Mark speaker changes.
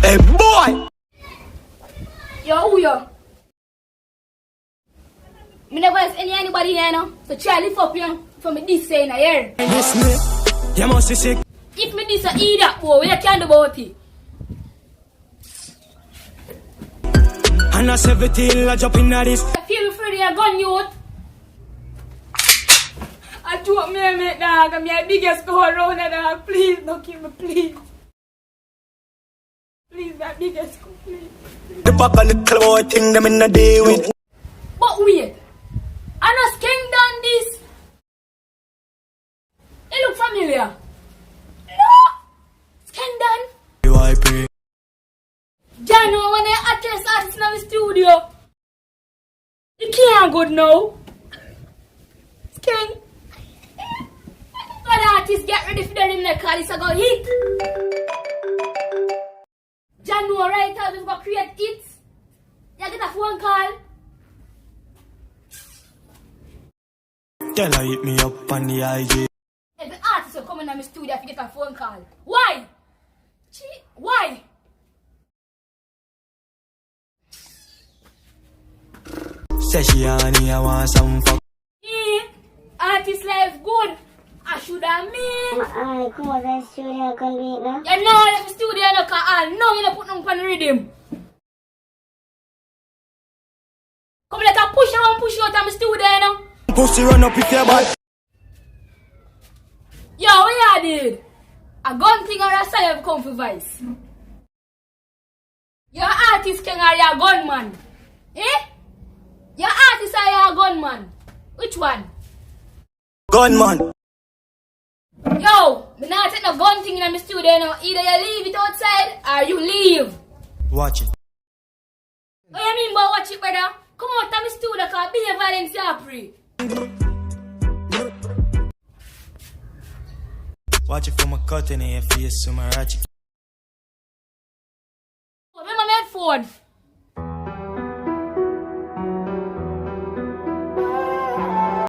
Speaker 1: Hey boy!
Speaker 2: Yo, who yo? Me never ask anybody here, no? So try lift up, you know, for me this saying here.
Speaker 1: Miss me, you must be sick.
Speaker 2: If me this a eat that, boy, what you can do about it?
Speaker 1: And I 17, I jump in at this.
Speaker 2: I feel free to gun youth. I told me, mate, dog, I'm your biggest go around, dog. Please, don't kill me, please. Please, that biggest go, please.
Speaker 1: The back of little boy thing them in the day with.
Speaker 2: But wait, I know SKENG done this. It look familiar. No! SKENG done.
Speaker 1: You I pray.
Speaker 2: Jano, when I address artists in the studio, it can't good now. SKENG. All artists get ready for them in the car, it's a go hit. Jano, right now we've got create hits. You get a phone call.
Speaker 1: Tell her hit me up on the IG.
Speaker 2: Every artist will come in my studio if you get a phone call. Why? Why?
Speaker 1: Say she honey, I want some fuck.
Speaker 2: Artist life good. I should have me.
Speaker 3: Ay, come on, the studio can do it now.
Speaker 2: You know if the studio no can no you no put no pan rhythm. Come like a push out of my studio now.
Speaker 1: Pussy run up with your butt.
Speaker 2: Yo, what you did? A gun thing or a side come for vice? You're artist king or you're a gunman? Eh? You're artist or you're a gunman? Which one?
Speaker 1: Gunman.
Speaker 2: Yo, me not take no gun thing in my studio now. Either you leave it outside or you leave.
Speaker 1: Watch it.
Speaker 2: What you mean by watch it, brother? Come out of my studio because be a violence you free.
Speaker 1: Watch it from my cut in your face, so my ratchet.
Speaker 2: Remember my headphone?